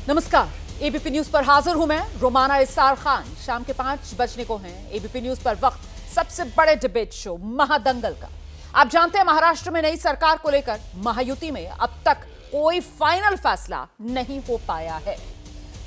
नमस्कार, ABP news पर हाजिर हूं मैं रोमाना इसार खान। शाम के 5 बजने को हैं। एबीपी न्यूज पर वक्त सबसे बड़े डिबेट शो महादंगल का। आप जानते हैं महाराष्ट्र में नई सरकार को लेकर महायुति में अब तक कोई फाइनल फैसला नहीं हो पाया है।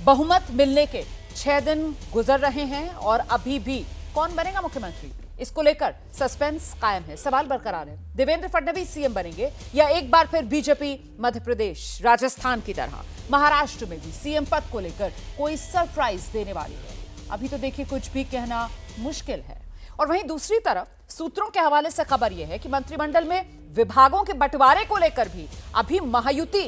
बहुमत मिलने के 6 दिन गुजर रहे हैं और अभी भी कौन बनेगा मुख्यमंत्री, इसको लेकर सस्पेंस कायम है। सवाल बरकरार है, देवेंद्र फडणवीस सीएम बनेंगे या एक बार फिर बीजेपी मध्य प्रदेश राजस्थान की तरह महाराष्ट्र में भी सीएम पद को लेकर कोई सरप्राइज देने वाली है। अभी तो देखिए कुछ भी कहना मुश्किल है। और वहीं दूसरी तरफ सूत्रों के हवाले से खबर यह है कि मंत्रिमंडल में विभागों के बंटवारे को लेकर भी अभी महायुति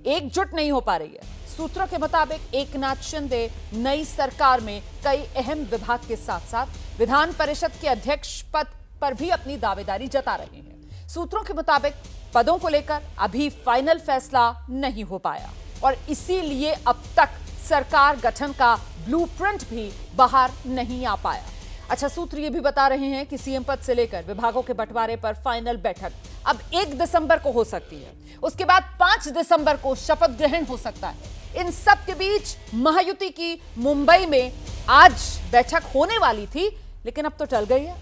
एकजुट नहीं हो पा रही है। सूत्रों के मुताबिक एकनाथ शिंदे नई सरकार में कई अहम विभाग के साथ साथ विधान परिषद के अध्यक्ष पद पर भी अपनी दावेदारी जता रहे हैं। सूत्रों के मुताबिक पदों को लेकर अभी फाइनल फैसला नहीं हो पाया और इसीलिए अब तक सरकार गठन का ब्लूप्रिंट भी बाहर नहीं आ पाया। अच्छा, सूत्र ये भी बता रहे हैं कि सीएम पद से लेकर विभागों के बंटवारे पर फाइनल बैठक अब 1 दिसंबर को हो सकती है। उसके बाद 5 दिसंबर को शपथ ग्रहण हो सकता है। इन सब के बीच महायुति की मुंबई में आज बैठक होने वाली थी, लेकिन अब तो टल गई है।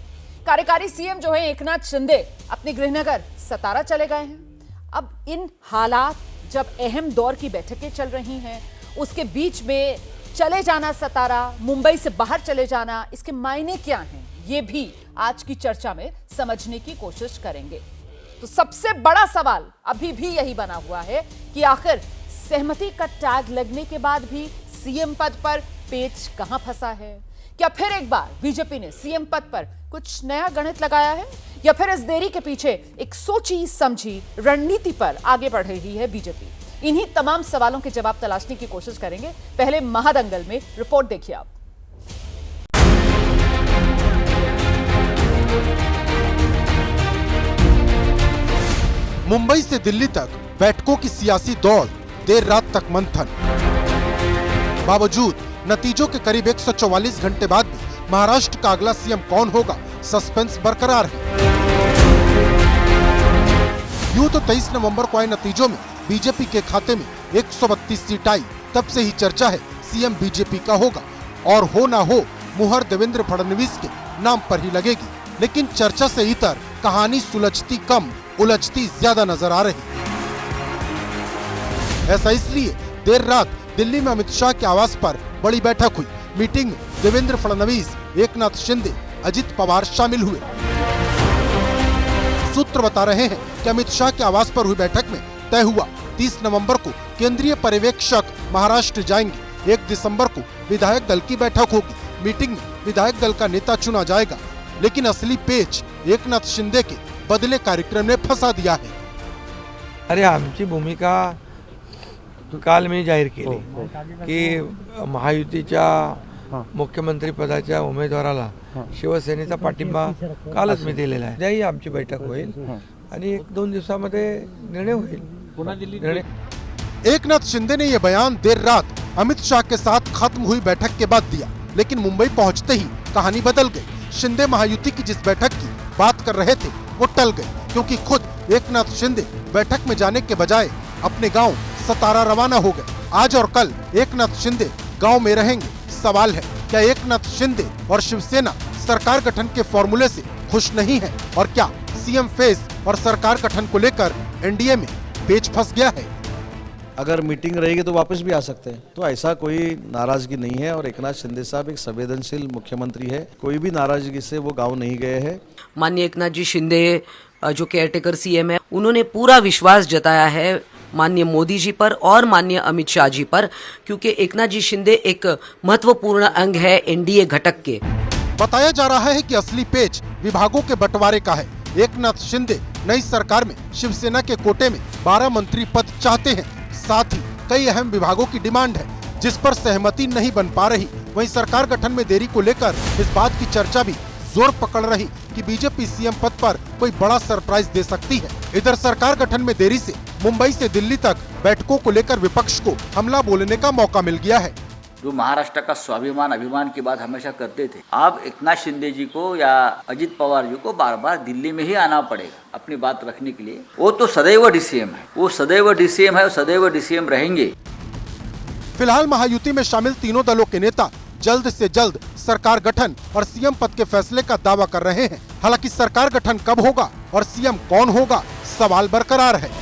कार्यकारी सीएम जो है एकनाथ शिंदे अपने गृहनगर सतारा चले गए हैं। अब इन हालात जब अहम दौर की बैठकें चल रही हैं, उसके बीच में चले जाना सतारा, मुंबई से बाहर चले जाना, इसके मायने क्या हैं, ये भी आज की चर्चा में समझने की कोशिश करेंगे। तो सबसे बड़ा सवाल अभी भी यही बना हुआ है कि आखिर सहमति का टैग लगने के बाद भी सीएम पद पर पेच कहां फंसा है। क्या फिर एक बार बीजेपी ने सीएम पद पर कुछ नया गणित लगाया है या फिर इस देरी के पीछे एक सोची समझी रणनीति पर आगे बढ़ रही है बीजेपी। इन्हीं तमाम सवालों के जवाब तलाशने की कोशिश करेंगे। पहले महादंगल में रिपोर्ट देखिए आप। मुंबई से दिल्ली तक बैठकों की सियासी दौड़, देर रात तक मंथन। बावजूद नतीजों के करीब 144 घंटे बाद भी महाराष्ट्र का अगला सीएम कौन होगा, सस्पेंस बरकरार है। यूं तो 23 नवंबर को आए नतीजों में बीजेपी के खाते में 132 सीट आई। तब से ही चर्चा है सीएम बीजेपी का होगा और हो ना हो मुहर देवेंद्र फडणवीस के नाम पर ही लगेगी। लेकिन चर्चा से इतर कहानी सुलझती कम, उलझती ज्यादा नजर आ रही। ऐसा इसलिए देर रात दिल्ली में अमित शाह के आवास पर बड़ी बैठक हुई। मीटिंग में देवेंद्र फडणवीस, एकनाथ शिंदे, अजित पवार शामिल हुए। सूत्र बता रहे हैं कि अमित शाह के आवास पर हुई बैठक में तय हुआ 30 नवंबर को केंद्रीय पर्यवेक्षक महाराष्ट्र जाएंगे। 1 दिसंबर को विधायक दल की बैठक होगी। मीटिंग में विधायक दल का नेता चुना जाएगा। लेकिन असली पेच एकनाथ शिंदे के बदले कार्यक्रम ने फंसा दिया है। अरे आमची भूमिका काल मी जाहीर केली की महायुतीच्या मुख्यमंत्री पदाच्या उमेदवाराला शिवसेनेचा पाठिंबा कालच मी दिलेला आहे। त्याही आमची बैठक होईल आणि 1-2 दिवसामध्ये निर्णय होईल। एकनाथ शिंदे ने यह बयान देर रात अमित शाह के साथ खत्म हुई बैठक के बाद दिया, लेकिन मुंबई पहुंचते ही कहानी बदल गई। शिंदे महायुति की जिस बैठक की बात कर रहे थे वो टल गई, क्योंकि खुद एकनाथ शिंदे बैठक में जाने के बजाय अपने गांव सतारा रवाना हो गए। आज और कल एकनाथ शिंदे गांव में रहेंगे। सवाल है, क्या एकनाथ शिंदे और शिवसेना सरकार गठन के फॉर्मूले से खुश नहीं है और क्या सीएम फेस और सरकार गठन को लेकर एनडीए में पेच फंस गया है? अगर मीटिंग रहेगी तो वापस भी आ सकते हैं, तो ऐसा कोई नाराजगी नहीं है। और एकनाथ शिंदे साहब एक संवेदनशील मुख्यमंत्री है, कोई भी नाराजगी से वो गांव नहीं गए हैं। माननीय एकनाथ जी शिंदे जो केयरटेकर सीएम है, उन्होंने पूरा विश्वास जताया है माननीय मोदी जी पर और माननीय अमित शाह जी पर, क्योंकि एकनाथ जी शिंदे एक महत्वपूर्ण अंग है एनडीए घटक के। बताया जा रहा है कि असली पेच विभागों के बंटवारे का है। एकनाथ शिंदे नई सरकार में शिवसेना के कोटे में 12 मंत्री पद चाहते हैं। साथ ही कई अहम विभागों की डिमांड है, जिस पर सहमति नहीं बन पा रही। वहीं सरकार गठन में देरी को लेकर इस बात की चर्चा भी जोर पकड़ रही कि बीजेपी सीएम पद पर कोई बड़ा सरप्राइज दे सकती है। इधर सरकार गठन में देरी से मुंबई से दिल्ली तक बैठकों को लेकर विपक्ष को हमला बोलने का मौका मिल गया है। जो महाराष्ट्र का स्वाभिमान अभिमान की बात हमेशा करते थे, अब एकनाथ शिंदे जी को या अजित पवार जी को बार बार दिल्ली में ही आना पड़ेगा अपनी बात रखने के लिए। वो तो सदैव डीसीएम है, वो सदैव डीसीएम है और सदैव डीसीएम रहेंगे। फिलहाल महायुति में शामिल तीनों दलों के नेता जल्द से जल्द सरकार गठन और सीएम पद के फैसले का दावा कर रहे हैं। हालांकि सरकार गठन कब होगा और सीएम कौन होगा, सवाल बरकरार है।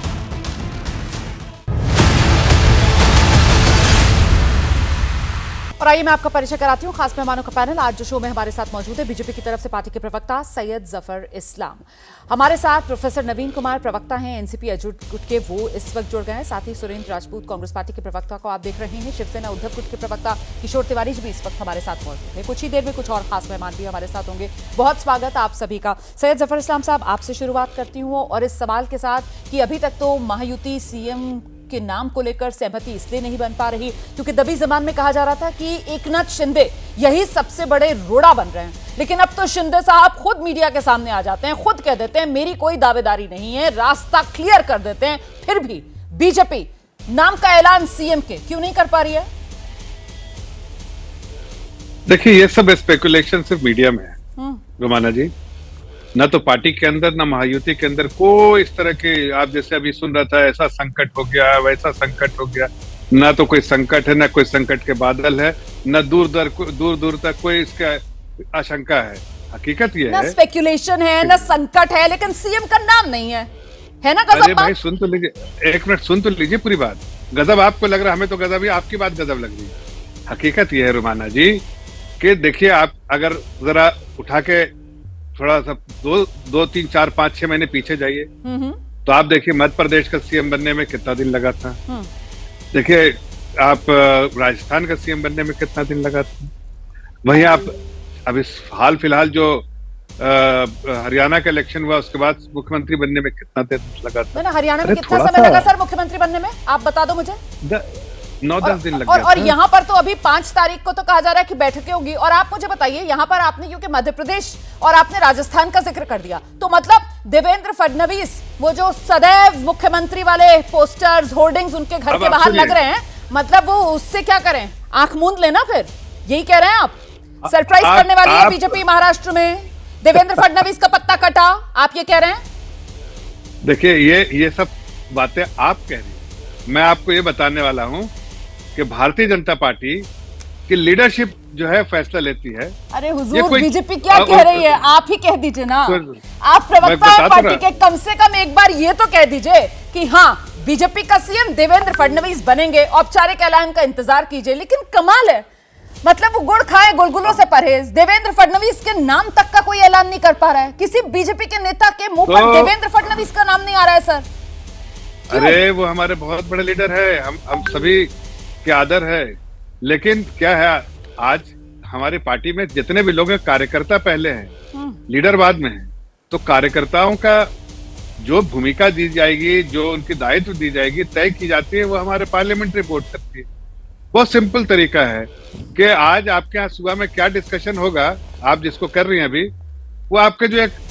और आइए मैं आपका परिचय कराती हूँ खास मेहमानों का पैनल। आज जो शो में हमारे साथ मौजूद है बीजेपी की तरफ से पार्टी के प्रवक्ता सैयद जफर इस्लाम, हमारे साथ प्रोफेसर नवीन कुमार प्रवक्ता हैं एनसीपी एजुट के, वो इस वक्त जुड़ गए हैं। साथ ही सुरेंद्र राजपूत कांग्रेस पार्टी के प्रवक्ता को आप देख रहे हैं। शिवसेना उद्धव गुट के प्रवक्ता किशोर तिवारी जी भी इस वक्त हमारे साथ मौजूद है। कुछ ही देर में कुछ और खास मेहमान भी हमारे साथ होंगे। बहुत स्वागत आप सभी का। सैयद जफर इस्लाम साहब, आपसे शुरुआत करती हूँ और इस सवाल के साथ कि अभी तक तो महायुति सीएम के नाम को लेकर सहमति इसलिए नहीं बन पा रही क्योंकि दबी जबान में कहा जा रहा था कि एकनाथ शिंदे यही सबसे बड़े रोड़ा बन रहे हैं, लेकिन अब तो शिंदे साहब खुद मीडिया के सामने आ जाते हैं, खुद कह देते हैं मेरी कोई दावेदारी नहीं है, रास्ता क्लियर कर देते हैं। फिर भी बीजेपी नाम का ऐलान सीएम के क्यों नहीं कर पा रही है? देखिए, ये सब स्पेकुलेशन सिर्फ मीडिया में है रोमाना जी, ना तो पार्टी के अंदर ना महायुति के अंदर कोई इस तरह के, आप जैसे अभी सुन रहा था ऐसा संकट हो गया वैसा संकट हो गया, ना तो कोई संकट है ना कोई संकट के बादल है, ना दूर दूर तक कोई इसका आशंका है। हकीकत ये ना है, स्पेकुलेशन है ना संकट है, लेकिन सीएम का नाम नहीं है ना गजब? अरे भाई सुन तो लीजिए, एक मिनट सुन तो लीजिए पूरी बात। गजब आपको लग रहा है, हमें तो गजब ही आपकी बात गजब लग रही है। हकीकत ये है रोमाना जी कि देखिए, आप अगर जरा उठा के थोड़ा सा 2, 3, 4, 5, 6 महीने पीछे जाइए तो आप देखिए मध्य प्रदेश का सीएम बनने में कितना दिन लगा था। देखिए आप राजस्थान का सीएम बनने में कितना दिन लगा था। वहीं आप अभी हाल फिलहाल जो हरियाणा का इलेक्शन हुआ उसके बाद मुख्यमंत्री बनने में कितना दिन लगा था। हरियाणा में कितना समय लगा सर मुख्यमंत्री बनने में, आप बता दो मुझे। 9-10 दिन लग गया। और था। यहाँ पर तो अभी 5 तारीख को तो कहा जा रहा है कि बैठकें होगी। और आप मुझे बताइए, यहाँ पर आपने क्योंकि मध्य प्रदेश और आपने राजस्थान का जिक्र कर दिया, तो मतलब देवेंद्र फडणवीस वो जो सदैव मुख्यमंत्री वाले पोस्टर्स होर्डिंग्स उनके घर के बाहर लग रहे हैं, मतलब वो उससे क्या करें, आंख मूंद लेना? फिर यही कह रहे हैं आप? सरप्राइज करने वाली है बीजेपी महाराष्ट्र में, देवेंद्र फडणवीस का पत्ता कटा, आप ये कह रहे हैं? देखिए ये सब बातें आप कह रही हैं, मैं आपको ये बताने वाला हूँ कि भारतीय जनता पार्टी की लीडरशिप जो है फैसला लेती है। अरे हुजूर, बीजेपी क्या कह रही है आप ही कह दीजिए ना, आप प्रवक्ता हैं पार्टी के, कम से कम एक बार ये तो कह दीजिए कि हाँ बीजेपी का सीएम देवेंद्र फडणवीस बनेंगे, औपचारिक ऐलान का इंतजार कीजिए। लेकिन कमाल है, मतलब वो गुड़ खाए गुलगुलों से परहेज, देवेंद्र फडणवीस के नाम तक का कोई ऐलान नहीं कर पा रहा है। किसी बीजेपी के नेता के मुंह पर देवेंद्र फडणवीस का नाम नहीं आ रहा है सर। अरे वो हमारे बहुत बड़े लीडर है, हम सभी के आदर है, लेकिन क्या है आज हमारी पार्टी में जितने भी लोग हैं कार्यकर्ता पहले हैं, लीडर बाद में हैं। तो कार्यकर्ताओं का जो भूमिका दी जाएगी, जो उनकी दायित्व दी जाएगी, तय की जाती है, वो हमारे पार्लियामेंट्री बोर्ड करती है। बहुत सिंपल तरीका है कि आज आपके यहाँ सुबह में क्या डिस्कशन होगा, आप जिसको कर रही हैं अभी, वो आपके जो एक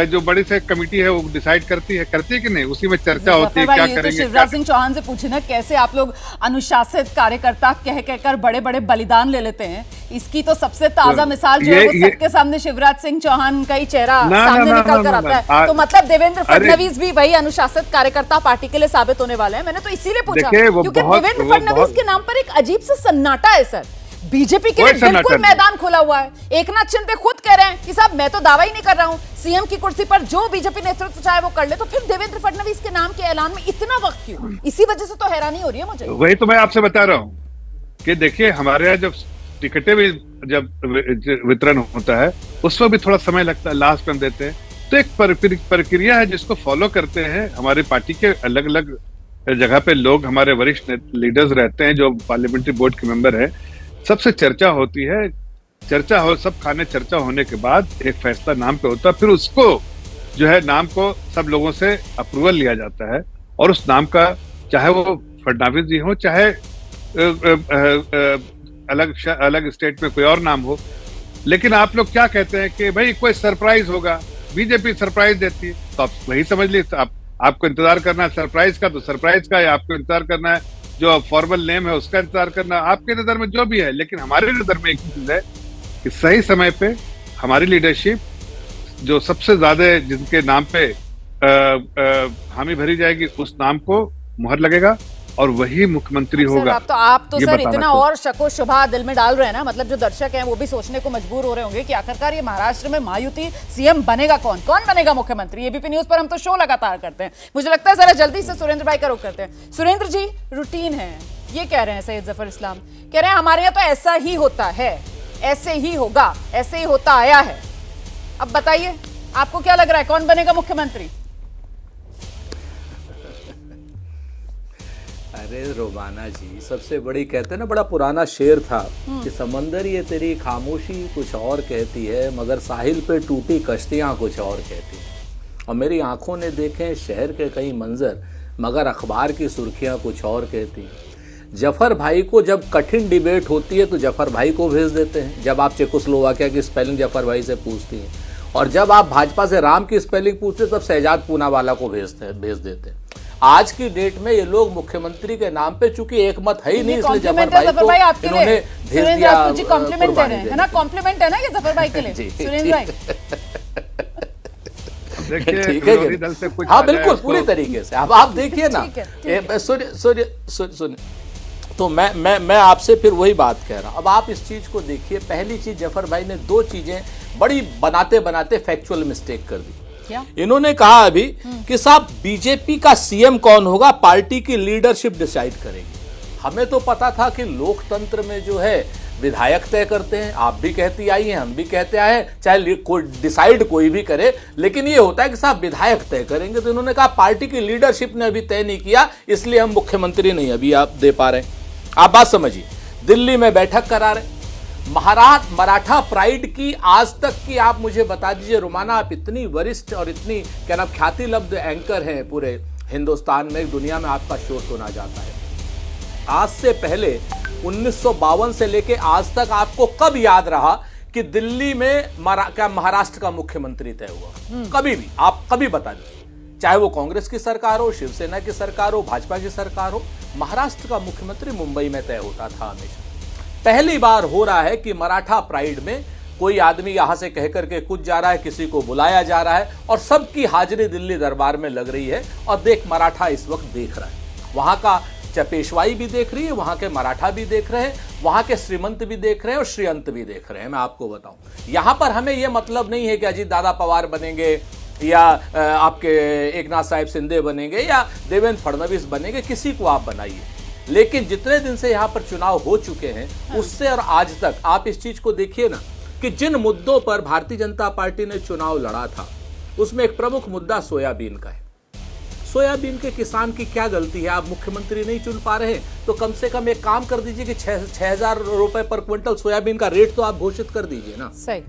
जो बड़ी से कमेटी है वो डिसाइड करती है कि नहीं, उसी में चर्चा होती है क्या करेंगे। शिवराज सिंह चौहान से पूछे ना, कैसे आप लोग अनुशासित कार्यकर्ता कह कहकर बड़े बड़े बलिदान ले लेते हैं। इसकी तो सबसे ताजा मिसाल जो है वो सबके सामने शिवराज सिंह चौहान का ही चेहरा सामने निकल कर आता है। तो मतलब देवेंद्र फडणवीस भी वही अनुशासित कार्यकर्ता पार्टी के लिए साबित होने वाले हैं। मैंने तो इसीलिए पूछा क्योंकि देवेंद्र फडणवीस के नाम पर एक अजीब सा सन्नाटा है सर, बीजेपी के लिए बिल्कुल मैदान खुला हुआ है। एकनाथ शिंदे खुद कह रहे हैं कि साहब मैं तो दावा ही नहीं कर रहा हूं, सीएम की कुर्सी पर जो बीजेपी नेतृत्व चाहे वो कर ले। तो फिर देवेंद्र फडणवीस के नाम के ऐलान में इतना वक्त क्यों? इसी वजह से तो हैरानी हो रही है मुझे। वही तो मैं आपसे बता रहा हूं कि देखिए हमारे यहाँ जब टिकटें भी जब वितरण होता है उसमें भी थोड़ा समय लगता है, लास्ट में देते हैं। तो एक प्रक्रिया है जिसको फॉलो करते हैं हमारी पार्टी के अलग अलग जगह पे लोग, हमारे वरिष्ठ लीडर्स रहते हैं जो पार्लियामेंट्री बोर्ड के मेंबर है, सबसे चर्चा होती है, सब खाने चर्चा होने के बाद एक फैसला नाम पे होता है, फिर उसको जो है नाम को सब लोगों से अप्रूवल लिया जाता है और उस नाम का चाहे वो फडणवीस जी हो, चाहे अलग स्टेट में कोई और नाम हो। लेकिन आप लोग क्या कहते हैं कि भाई कोई सरप्राइज होगा, बीजेपी सरप्राइज देती है, तो आप वही समझ लीजिए, आपको इंतजार करना है सरप्राइज का तो सरप्राइज का, या आपको इंतजार करना है जो फॉर्मल नेम है उसका इंतजार करना, आपके नजर में जो भी है। लेकिन हमारे नजर में एक चीज है कि सही समय पे हमारी लीडरशिप जो सबसे ज्यादा जिनके नाम पे हामी भरी जाएगी उस नाम को मुहर लगेगा और वही मुख्यमंत्री सर होगा। आप तो ये सर बताना इतना चाहूं। और शको शुबा दिल में डाल रहे हैं ना, मतलब जो दर्शक हैं वो भी सोचने को मजबूर हो रहे होंगे कि आखिरकार ये महाराष्ट्र में महायुति सीएम बनेगा कौन बनेगा मुख्यमंत्री। एबीपी न्यूज पर हम तो शो लगातार करते हैं, मुझे लगता है जरा जल्दी से सुरेंद्र भाई का रुख करते हैं। सुरेंद्र जी, रूटीन है ये कह रहे हैं सैयद जफर इस्लाम, कह रहे हैं हमारे यहाँ तो ऐसा ही होता है, ऐसे ही होगा, ऐसे ही होता आया है। अब बताइए आपको क्या लग रहा है, कौन बनेगा मुख्यमंत्री? अरे रोमाना जी, सबसे बड़ी कहते हैं ना, बड़ा पुराना शेर था कि समंदर ये तेरी खामोशी कुछ और कहती है, मगर साहिल पे टूटी कश्तियां कुछ और कहती हैं। और मेरी आंखों ने देखे शहर के कई मंजर, मगर अखबार की सुर्खियां कुछ और कहती हैं। जफर भाई को जब कठिन डिबेट होती है तो जफर भाई को भेज देते हैं, जब आप चेकोस्लोवाकिया की स्पेलिंग जफर भाई से पूछती हैं, और जब आप भाजपा से राम की स्पेलिंग पूछते हैं तब शहजाद पूनावाला को भेज देते हैं। आज की डेट में ये लोग मुख्यमंत्री के नाम पे, चूंकि एक मत है ही नहीं, इसलिए जफर भाई को इन्होंने भेज दिया। कॉम्प्लीमेंट दे रहे हैं ना, कॉम्प्लीमेंट है ना ये जफर भाई के लिए सुरेंद्र भाई। देखिए ठीक है, विरोधी दल से कुछ हाँ आ जाए बिल्कुल उसको- पूरी तरीके से। अब आप देखिए ना, सुनिए तो मैं आपसे फिर वही बात कह रहा हूं। अब आप इस चीज को देखिए, पहली चीज जफर भाई ने दो चीजें बड़ी बनाते बनाते फैक्चुअल मिस्टेक कर दी। क्या? इन्होंने कहा अभी कि साहब बीजेपी का सीएम कौन होगा पार्टी की लीडरशिप डिसाइड करेगी। हमें तो पता था कि लोकतंत्र में जो है विधायक तय करते हैं, आप भी कहती आई हैं, हम भी कहते आए हैं, चाहे कोई डिसाइड कोई भी करे, लेकिन ये होता है कि साहब विधायक तय करेंगे। तो इन्होंने कहा पार्टी की लीडरशिप ने अभी तय नहीं किया, इसलिए हम मुख्यमंत्री नहीं अभी आप दे पा रहे। आप बात समझिए, दिल्ली में बैठक करा रहे, मराठा प्राइड की आज तक की आप मुझे बता दीजिए रोमाना, आप इतनी वरिष्ठ और इतनी क्या नाम ख्याति लब्ध एंकर हैं पूरे हिंदुस्तान में, दुनिया में आपका शो सुना जाता है। आज से पहले 1952 से लेके आज तक आपको कब याद रहा कि दिल्ली में क्या महाराष्ट्र का मुख्यमंत्री तय हुआ? कभी भी आप कभी बता दीजिए, चाहे वो कांग्रेस की सरकार हो, शिवसेना की सरकार हो, भाजपा की सरकार हो, महाराष्ट्र का मुख्यमंत्री मुंबई में तय होता था हमेशा। पहली बार हो रहा है कि मराठा प्राइड में कोई आदमी यहां से कह करके कुछ जा रहा है, किसी को बुलाया जा रहा है, और सबकी हाजिरी दिल्ली दरबार में लग रही है। और देख मराठा इस वक्त देख रहा है, वहां का पेशवाई भी देख रही है, वहां के मराठा भी देख रहे हैं, वहां के श्रीमंत भी देख रहे हैं और श्रीअंत भी देख रहे हैं। मैं आपको बताऊं, यहां पर हमें यह मतलब नहीं है कि अजीत दादा पवार बनेंगे या आपके एकनाथ साहब शिंदे बनेंगे या देवेंद्र फडणवीस बनेंगे, किसी को आप बनाइए, लेकिन जितने दिन से यहां पर चुनाव हो चुके हैं उससे और आज तक आप इस चीज को देखिए ना कि जिन मुद्दों पर भारतीय जनता पार्टी ने चुनाव लड़ा था उसमें एक प्रमुख मुद्दा सोयाबीन का है। सोयाबीन के किसान की क्या गलती है? आप मुख्यमंत्री नहीं चुन पा रहे तो कम से कम एक काम कर दीजिए कि 6,000 रुपए पर क्विंटल सोयाबीन का रेट तो आप घोषित कर दीजिए ना। सही,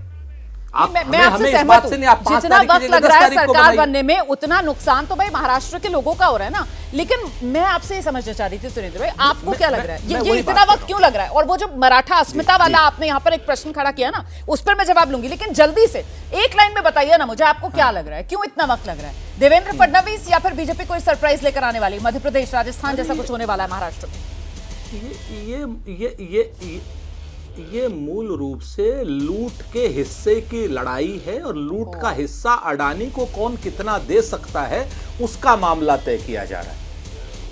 आप मैं आपसे सहमत हूं, जितना वक्त लग रहा है सरकार बनने में उतना नुकसान तो भाई महाराष्ट्र के लोगों का हो रहा है ना। लेकिन मैं आपसे ये समझना चाह रही थी सुरेंद्र भाई, आपको क्या लग रहा है ये इतना वक्त क्यों लग रहा है? और वो जो मराठा अस्मिता वाला आपने यहाँ पर एक प्रश्न खड़ा किया ना, उस पर मैं जवाब लूंगी, लेकिन जल्दी से एक लाइन में बताइए ना मुझे, आपको क्या लग रहा है, क्यों इतना वक्त लग रहा है? देवेंद्र फडणवीस या फिर बीजेपी कोई सरप्राइज लेकर आने वाली, मध्य प्रदेश राजस्थान जैसा कुछ होने वाला है महाराष्ट्र में? ये मूल रूप से लूट के हिस्से की लड़ाई है, और लूट का हिस्सा अडानी को कौन कितना दे सकता है उसका मामला तय किया जा रहा है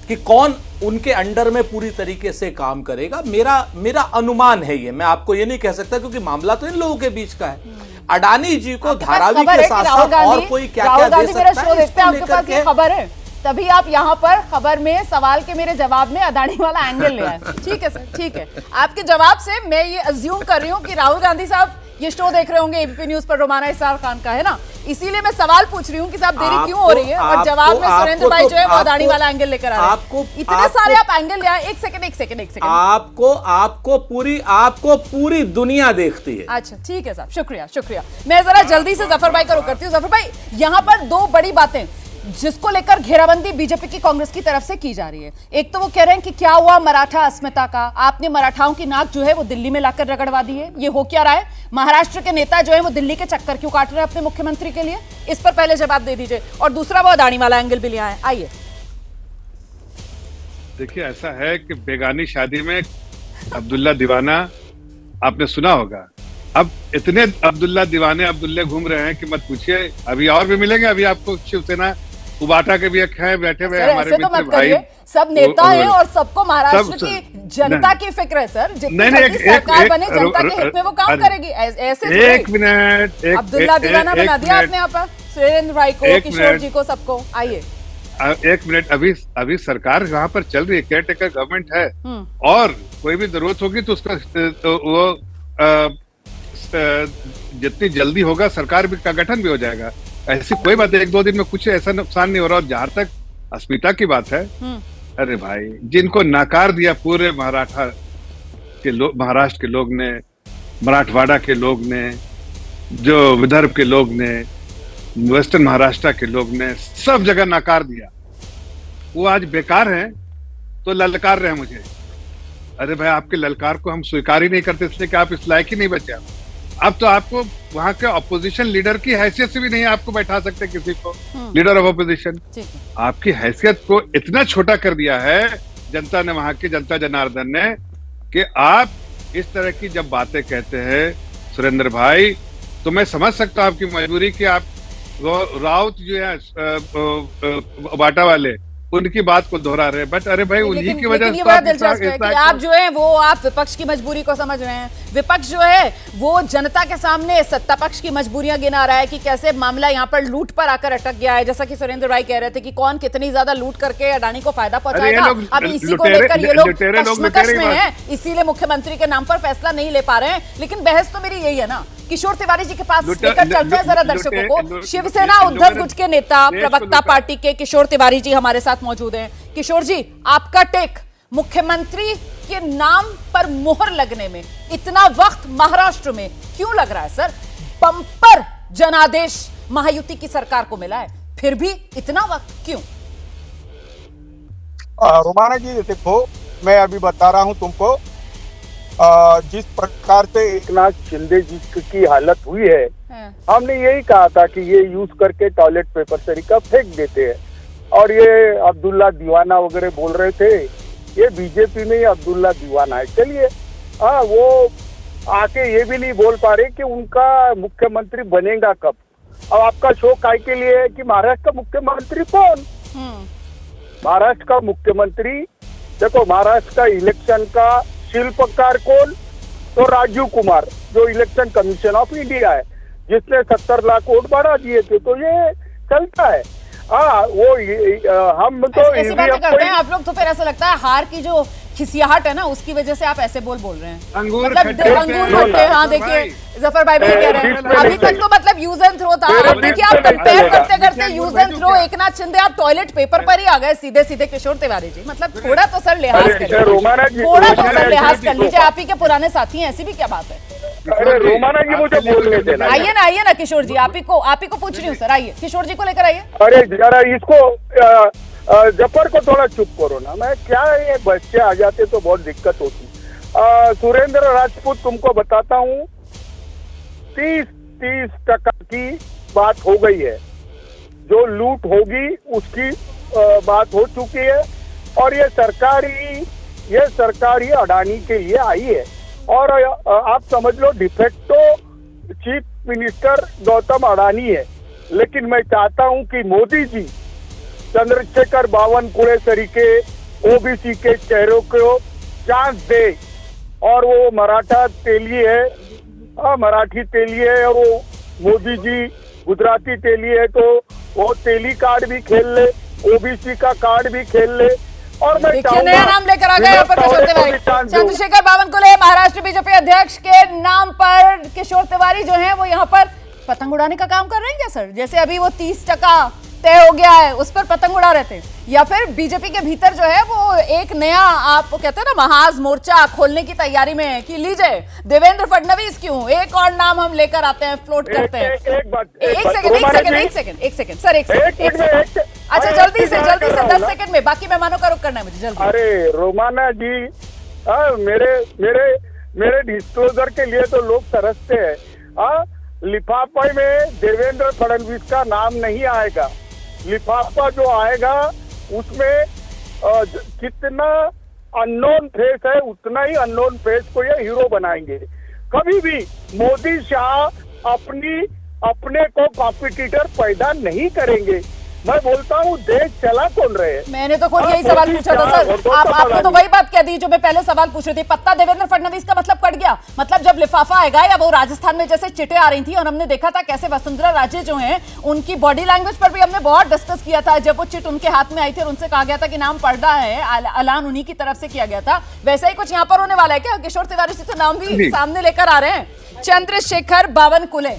कि कौन उनके अंडर में पूरी तरीके से काम करेगा। मेरा अनुमान है ये, मैं आपको ये नहीं कह सकता क्योंकि मामला तो इन लोगों के बीच का है। अडानी जी को धारावी के साथ साथ और कोई क्या क्या दे सकता है, इसको लेकर के खबर है, तभी आप यहाँ पर खबर में सवाल के मेरे जवाब में अडानी वाला एंगल ले आए। ठीक है सर, ठीक है, आपके जवाब से मैं ये अज्यूम कर रही हूँ कि राहुल गांधी साहब ये शो देख रहे होंगे एबीपी न्यूज पर, रोमाना इसार खान का है ना, इसीलिए मैं सवाल पूछ रही हूँ कि साहब देरी क्यों हो रही है, और जवाब में सुरेंद्र भाई जो है वो अडानी वाला एंगल लेकर आ रहे हैं। इतने सारे आप एंगल ले आए, एक सेकंड आपको पूरी दुनिया देखती है। अच्छा ठीक है साहब, शुक्रिया। मैं जरा जल्दी से जफर भाई का रुख करती हूँ। जफर भाई, यहाँ पर दो बड़ी बातें जिसको लेकर घेराबंदी बीजेपी की कांग्रेस की तरफ से की जा रही है। एक तो वो कह रहे हैं कि क्या हुआ मराठा अस्मिता का, आपने मराठाओं की नाक जो है वो दिल्ली में लाकर रगड़वा दी है, ये हो क्या रहा है? महाराष्ट्र के नेता जो है वो दिल्ली के चक्कर क्यों काट रहे हैं अपने मुख्यमंत्री के लिए? इस पर पहले जवाब दे दीजिए। और दूसरा वो अडानी वाला एंगल भी ले आए, आइए। देखिए, ऐसा है कि बेगानी शादी में अब्दुल्ला दीवाना आपने सुना होगा। अब इतने अब्दुल्ला दीवाने अब्दुल्ले घूम रहे हैं कि मत पूछिए। अभी और भी मिलेंगे, अभी आपको शिवसेना उबाटा के भी एक हैं बैठे हुए हमारे ऐसे तो मित्र मत करिए, सब नेता हैं और सबको महाराष्ट्र की जनता की फिक्र है सर। जितनी जल्दी सरकार बने जनता के हित में वो काम करेगी। ऐसे एक मिनट, अब्दुल्ला दीवाना बना दिया आपने यहाँ पर सुरेंद्र भाई को, किशोर जी को, सबको। आइए एक मिनट, अभी सरकार वहाँ पर चल रही है, केयर टेकर गवर्नमेंट है, और कोई भी जरूरत होगी तो उसका वो जितनी जल्दी होगा सरकार भी का गठन भी हो जाएगा। ऐसी कोई बात है, 1-2 दिन में कुछ ऐसा नुकसान नहीं हो रहा। और जहां तक अस्मिता की बात है, अरे भाई, जिनको नकार दिया पूरे महाराष्ट्र के लोग ने, मराठवाड़ा के लोग ने, जो विदर्भ के लोग ने, वेस्टर्न महाराष्ट्र के लोग ने, सब जगह नकार दिया, वो आज बेकार हैं तो ललकार रहे हैं मुझे। अरे भाई, आपके ललकार को हम स्वीकार ही नहीं करते, इसलिए कि आप इस लायक ही नहीं बचे। अब तो आपको वहां के अपोजिशन लीडर की हैसियत से भी नहीं आपको बैठा सकते किसी को, लीडर ऑफ अपोजिशन। आपकी हैसियत को इतना छोटा कर दिया है जनता ने, वहां की जनता जनार्दन ने, कि आप इस तरह की जब बातें कहते हैं सुरेंद्र भाई, तो मैं समझ सकता हूं आपकी मजबूरी कि आप राउत जो है बाटा वाले, उनकी बात को दोहरा रहे हैं। बट अरे भाई, उन्हीं की वजह से बड़ा दिलचस्प है कि आप जो है वो आप विपक्ष की मजबूरी को समझ रहे हैं। विपक्ष जो है वो जनता के सामने सत्ता पक्ष की मजबूरियां गिना रहा है कि कैसे मामला यहाँ पर लूट पर आकर अटक गया है। जैसा कि सुरेंद्र भाई कह रहे थे कि कौन कितनी ज्यादा लूट करके अडानी को फायदा पहुंचाएगा। अभी इसी को लेकर ये लोग कश्मकश में हैं, इसीलिए मुख्यमंत्री के नाम पर फैसला नहीं ले पा रहे हैं। लेकिन बहस तो मेरी यही है ना, किशोर तिवारी जी के पास लेकर चलते हैं जरा दर्शकों को। शिवसेना उद्धव गुट के नेता, प्रवक्ता पार्टी के किशोर तिवारी जी हमारे साथ मौजूद हैं। किशोर जी, आपका टेक, मुख्यमंत्री के नाम पर मोहर लगने में इतना वक्त महाराष्ट्र में क्यों लग रहा है सर? बम्पर जनादेश महायुति की सरकार को मिला है, फिर भी इतना वक्त क्यों? रोमाना जी देखो, मैं अभी बता रहा हूं तुमको, जिस प्रकार से एकनाथ शिंदे जी की हालत हुई है, हमने यही कहा था कि ये यूज करके टॉयलेट पेपर तरीका फेंक देते हैं। और ये अब्दुल्ला दीवाना वगैरह बोल रहे थे, ये बीजेपी में ही अब्दुल्ला दीवाना है। चलिए, वो आके ये भी नहीं बोल पा रहे कि उनका मुख्यमंत्री बनेगा कब। अब आपका शो काय के लिए है कि महाराष्ट्र का मुख्यमंत्री कौन? महाराष्ट्र का मुख्यमंत्री देखो, महाराष्ट्र का इलेक्शन का शिल्पकार कौन? तो राजीव कुमार, जो इलेक्शन कमीशन ऑफ इंडिया है, जिसने 70 लाख वोट बढ़ा दिए थे। तो ये चलता है। वो हम तो ऐसी बातें करते हैं आप लोग, तो फिर ऐसा लगता है हार की जो खिसियाहट है ना, उसकी वजह से आप ऐसे बोल रहे हैं। अंगूर खट्टे। हाँ, देखिए जफर भाई भी कह रहे हैं, अभी तक तो मतलब यूज एंड थ्रो था। अब देखिए, आप कंपेयर करते करते use and throw Eknath Shinde, आप टॉयलेट पेपर पर ही आ गए सीधे सीधे। किशोर तिवारी जी, मतलब थोड़ा तो सर लिहाज कर लीजिए, थोड़ा तो सर लिहाज कर लीजिए। आप ही के पुराने साथी हैं, ऐसी भी क्या बात है? अरे रोमाना जी, मुझे बोलने देना। आइए ना किशोर जी, आप ही को पूछ रही हूँ सर। आइए, किशोर जी को लेकर आइए। अरे जरा इसको जफर को थोड़ा चुप करो ना। मैं क्या, ये बच्चे आ जाते तो बहुत दिक्कत होती। सुरेंद्र राजपूत, तुमको बताता हूँ, 30% की बात हो गई है। जो लूट होगी उसकी बात हो चुकी है। और ये सरकार ही अडानी के लिए आई है। और आप समझ लो, de facto chief minister Gautam Adani है। लेकिन मैं चाहता हूं कि मोदी जी चंद्रशेखर बावनकुळे तरीके ओबीसी के चेहरों को चांस दे। और वो मराठा तेली है, मराठी तेली है, और वो मोदी जी गुजराती तेली है, तो वो तेली कार्ड भी खेल ले, ओबीसी का कार्ड भी खेल ले। और मैं नया नाम लेकर आ गए यहाँ पर किशोर तिवारी। चंद्रशेखर बावनकुळे महाराष्ट्र बीजेपी अध्यक्ष के नाम पर किशोर तिवारी जो हैं वो यहाँ पर पतंग उड़ाने का काम कर रहे हैं क्या सर? जैसे अभी वो 30% तय हो गया है, उस पर पतंग उड़ा रहे थे, या फिर बीजेपी के भीतर जो है वो एक नया, आप कहते हैं ना, महाज मोर्चा खोलने की तैयारी में है कि लीजिए देवेंद्र फडणवीस क्यों, एक और नाम हम लेकर आते हैं, फ्लोट करते हैं। एक सेकंड सर, एक सेकंड। अच्छा, जल्दी से 10 सेकंड में, बाकी मेहमानों का रुख करना है मुझे, जल्दी। अरे रोमाना जी, मेरे डिस्क्लोजर के लिए तो लोग तरसते हैं। लिफाफे में देवेंद्र फडणवीस का नाम नहीं आएगा। लिफाफा जो आएगा उसमें कितना अननोन फेस है, उतना ही अननोन फेस को ये हीरो बनाएंगे। कभी भी मोदी शाह अपने को कॉम्पिटिटर पैदा नहीं करेंगे। मैं बोलता हूँ देश चला कौन रहे? मैंने तो खुद यही सवाल पूछा था सर, आपने तो वही बात कह दी जो मैं पहले सवाल पूछ रही थी। पत्ता देवेंद्र फडणवीस का मतलब कट गया। मतलब जब लिफाफा आएगा या वो राजस्थान में जैसे चिटें आ रही थी और हमने देखा था कैसे वसुंधरा राजे जो हैं उनकी बॉडी लैंग्वेज पर भी हमने बहुत डिस्कस किया था। जब वो चिट उनके हाथ में आई थी और उनसे कहा गया था कि नाम पढ़ रहा है, ऐलान उन्हीं की तरफ से किया गया था, वैसा ही कुछ यहाँ पर होने वाला है क्या? किशोर तिवारी जी तो नाम भी सामने लेकर आ रहे हैं। चंद्रशेखर बावनकुले,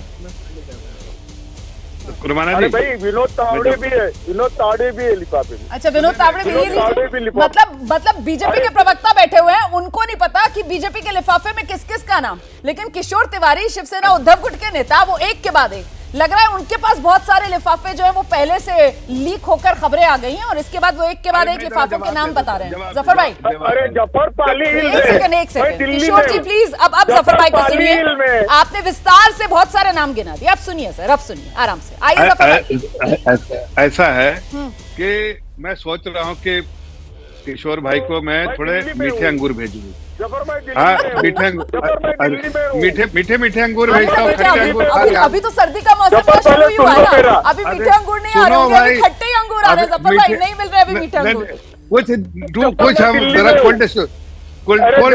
अरे भाई विनोद तावड़े भी है, विनोद तावड़े भी है लिफाफे में। अच्छा, विनोद तावड़े भी लिफाफे। मतलब बीजेपी के प्रवक्ता बैठे हुए हैं, उनको नहीं पता कि बीजेपी के लिफाफे में किस किस का नाम, लेकिन किशोर तिवारी शिवसेना उद्धव गुट के नेता वो एक के बाद एक लग रहा है उनके पास बहुत सारे लिफाफे जो है वो पहले से लीक होकर खबरें आ गई हैं और इसके बाद वो एक के बाद एक लिफाफों के नाम बता रहे हैं। जफर भाई, अरे जफर पाली, एक सेकंड किशोर जी प्लीज, अब जफर भाई को सुनिए। आपने विस्तार से बहुत सारे नाम गिना दिए, अब सुनिए सर, अब सुनिए आराम से। आइए जफर भाई। ऐसा है कि मैं सोच रहा हूँ कि किशोर भाई को मैं थोड़े मीठे अंगूर भेजूंगी। हाँ, मीठे अंगूर भेजता हूँ, खट्टे अंगूर खा लिया। अभी तो सर्दी का मौसम शुरू ही हुआ है ना, अभी मीठे अंगूर नहीं आ रहे होंगे, अभी खट्टे अंगूर आ रहे हैं। जफर भाई नहीं मिल रहे अभी मीठे अंगूर, कुछ हम जरा कोल्ड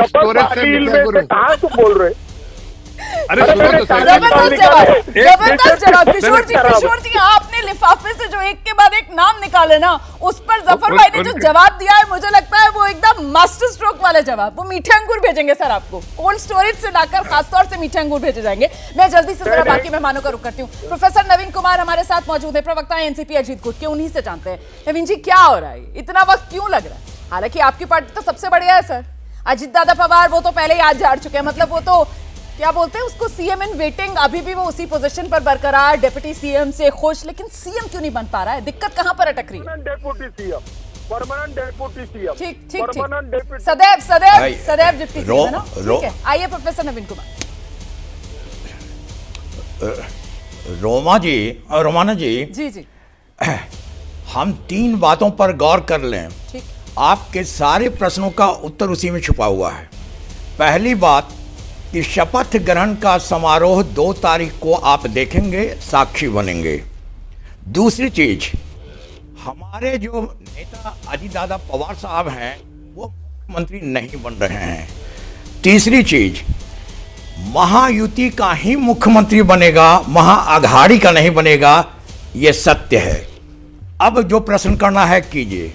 स्टोरेज से मीठे अंगूर। कहाँ तुम बोल रहे? अरे जबरदस्त जवाब किशोर जी, आपने लिफाफे से जो एक के बाद एक नाम निकाले ना, उस पर जफर भाई ने जो जवाब दिया है मुझे लगता है वो एकदम मास्टर स्ट्रोक वाले जवाब। वो मीठे अंगूर भेजेंगे सर आपको, कोल्ड स्टोरेज से लाकर खासतौर से मीठे अंगूर भेजे जाएंगे। मैं जल्दी से जरा बाकी मेहमानों का रुख करती हूँ। प्रोफेसर नवीन कुमार हमारे साथ मौजूद है, प्रवक्ता एनसीपी अजीत गुट के, उन्हीं से जानते हैं। नवीन जी क्या हो रहा है, इतना वक्त क्यों लग रहा है? हालांकि आपकी पार्टी तो सबसे बढ़िया है सर, अजीत दादा पवार वो तो पहले ही आज झाड़ चुके हैं, मतलब वो तो क्या बोलते हैं उसको, सीएम इन वेटिंग, अभी भी वो उसी पोजीशन पर बरकरार, डिप्टी सीएम से खुश, लेकिन सीएम क्यों नहीं बन पा रहा है? दिक्कत कहां पर अटक रही है? Deputy CM, permanent deputy CM, ठीक, सदैव डिप्टी सीएम है ना, ठीक है। आइए प्रोफेसर नवीन कुमार। रोमाना जी जी हम 3 बातों पर गौर कर लें। ठीक, आपके सारे प्रश्नों का उत्तर उसी में छुपा हुआ है। पहली बात कि शपथ ग्रहण का समारोह 2 तारीख को आप देखेंगे, साक्षी बनेंगे। दूसरी चीज, हमारे जो नेता अजीत दादा पवार साहब हैं वो मुख्यमंत्री नहीं बन रहे हैं। तीसरी चीज, महायुति का ही मुख्यमंत्री बनेगा, महाअघाड़ी का नहीं बनेगा, ये सत्य है। अब जो प्रश्न करना है कीजिए।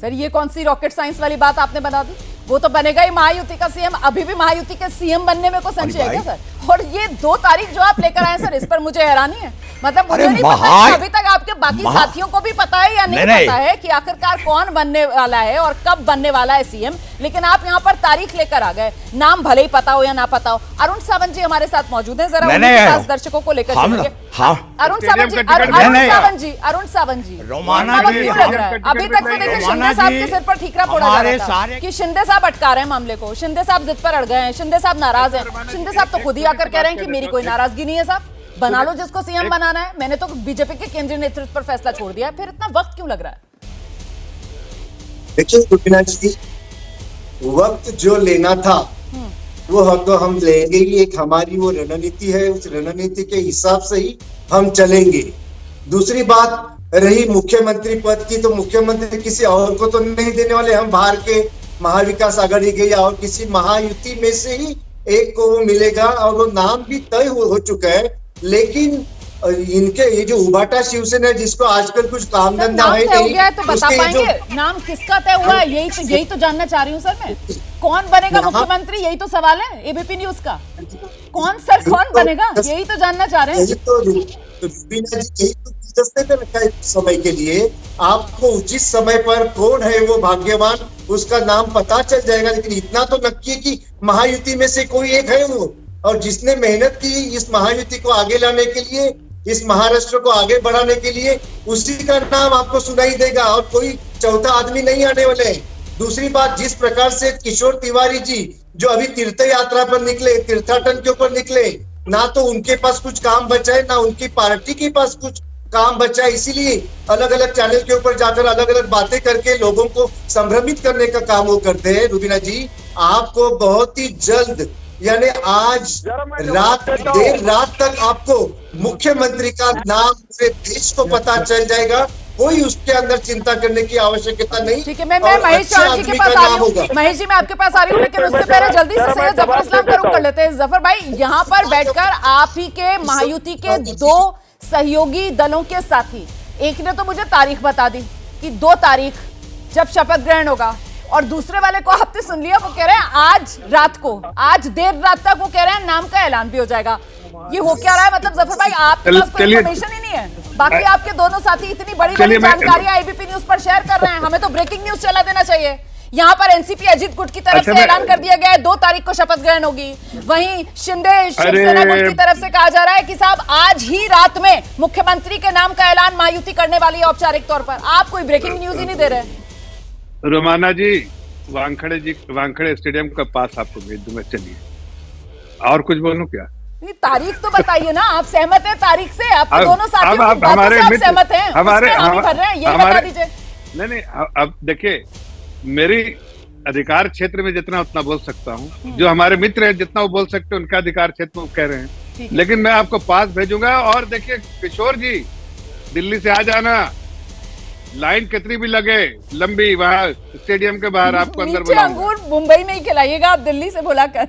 सर ये कौन सी रॉकेट साइंस वाली बात आपने बना दी? वो तो बनेगा ही महायुति का सीएम। अभी भी महायुति के सीएम बनने में कोई संशय है क्या सर? और ये 2 तारीख जो आप लेकर आए सर, इस पर मुझे हैरानी है। मतलब मुझे नहीं पता अभी तक आपके बाकी साथियों को भी पता है या नहीं पता है कि आखिरकार कौन बनने वाला है और कब बनने वाला है सीएम, लेकिन आप यहाँ पर तारीख लेकर आ गए, नाम भले ही पता हो या ना पता हो। अरुण सावंत जी हमारे साथ मौजूद हैं, जरा उनके पास दर्शकों को लेकर चलिए। अरुण सावंत जी, क्यों लग रहा है? अभी तक तो देखिए शिंदे साहब के सिर पर ठीकरा फोड़ा जा रहा था कि शिंदे साहब अटका रहे हैं मामले को, शिंदे साहब जिद पर अड़ गए हैं, शिंदे साहब नाराज हैं। शिंदे साहब तो खुद ही आकर कह रहे हैं कि मेरी कोई नाराजगी नहीं है साहब, बना लो जिसको सीएम बनाना है, मैंने तो बीजेपी के केंद्रीय नेतृत्व पर फैसला छोड़ दिया है। फिर इतना वक्त क्यों लग रहा है? देखिए रुबीना जी, वक्त जो लेना था वो तो हम लेंगे ही। एक हमारी वो रणनीति है, उस रणनीति के हिसाब से ही हम चलेंगे। दूसरी बात रही मुख्यमंत्री पद की, तो मुख्यमंत्री किसी और को तो नहीं देने वाले हम। बाहर के महाविकास आघाड़ी के या और किसी महायुति में से ही एक को वो मिलेगा और वो नाम भी तय हो चुका है। लेकिन इनके ये जो उबाटा शिवसेना है जिसको आजकल कुछ काम धंधा है नहीं, तो बता पाएंगे नाम किसका तय हुआ है? यही तो जानना चाह रही हूँ सर मैं। कौन बनेगा मुख्यमंत्री, यही तो सवाल है एबीपी न्यूज का। कौन बनेगा, यही तो जानना चाह रहे हैं। समय के लिए आपको उचित समय पर कौन है वो भाग्यवान, उसका नाम पता चल जाएगा। लेकिन इतना तो नक्की है कि महायुति में से कोई एक है वो, और जिसने मेहनत की इस महायुति को आगे लाने के लिए, इस महाराष्ट्र को आगे बढ़ाने के लिए, उसी का नाम आपको सुनाई देगा और कोई चौथा आदमी नहीं आने वाले। दूसरी बात, जिस प्रकार से किशोर तिवारी जी जो अभी तीर्थ यात्रा पर निकले, तीर्थाटन के ऊपर निकले, ना तो उनके पास कुछ काम बचा है ना उनकी पार्टी के पास कुछ काम बचा है, इसीलिए अलग अलग चैनल के ऊपर जाकर अलग अलग बातें करके लोगों को संभ्रमित करने का काम वो करते हैं। रुबीना जी, आपको बहुत ही जल्द यानी आज देर रात तक आपको मुख्यमंत्री का नाम पूरे देश को पता चल जाएगा। कोई उसके अंदर चिंता करने की आवश्यकता नहीं। ठीक है, मैं महेश चौहान जी के पास आ रही हूँ। महेश जी, मैं आपके पास आ रही हूँ, लेकिन उससे पहले जल्दी से सैयद जफर इस्लाम का रुख कर लेते हैं। जफर भाई, यहाँ पर बैठकर आप ही के महायुति के दो सहयोगी दलों के साथी, एक ने तो मुझे तारीख बता दी कि 2 तारीख जब शपथ ग्रहण होगा, और दूसरे वाले को आपने सुन लिया, वो कह रहे हैं आज रात को, आज देर रात तक वो कह रहे हैं नाम का ऐलान भी हो जाएगा। ये हो क्या रहा है? मतलब जफर भाई, आपके पास कोई इंफॉर्मेशन ही नहीं है? बाकी आपके दोनों साथी इतनी बड़ी बड़ी जानकारियां एबीपी न्यूज पर शेयर कर रहे हैं, हमें तो ब्रेकिंग न्यूज चला देना चाहिए। यहाँ पर एनसीपी अजीत गुट की तरफ से ऐलान कर दिया गया है 2 तारीख को शपथ ग्रहण होगी। वहीं शिंदे शिवसेना गुट की तरफ से कहा जा रहा है कि साहब आज ही रात में मुख्यमंत्री के नाम का ऐलान महायुति करने वाली है औपचारिक तौर पर। आप कोई ब्रेकिंग न्यूज ही नहीं दे रहे। रोमाना जी, वानखेड़े स्टेडियम का पास आपको भेज दूंगा, चलिए। और कुछ बोलूं क्या? नहीं, तारीख तो बताइए ना, आप सहमत हैं तारीख से? आप दोनों साथियों की अब बातों हमारे से आप मित्र सहमत हैं? हमारे हामी भर रहे हैं, ये बता दीजिए। नहीं, अब देखिए, मेरी अधिकार क्षेत्र में जितना उतना बोल सकता हूँ, जो हमारे मित्र हैं जितना वो बोल सकते हैं उनका अधिकार क्षेत्र में कह रहे हैं, लेकिन मैं आपको पास भेजूंगा। और देखिए किशोर जी, दिल्ली से आ जाना, लाइन कितनी भी लगे लंबी, वहाँ स्टेडियम के बाहर आपको अंदर बुलाऊंगा। अंगूर मुंबई में ही खिलाइएगा आप, दिल्ली से बुलाकर।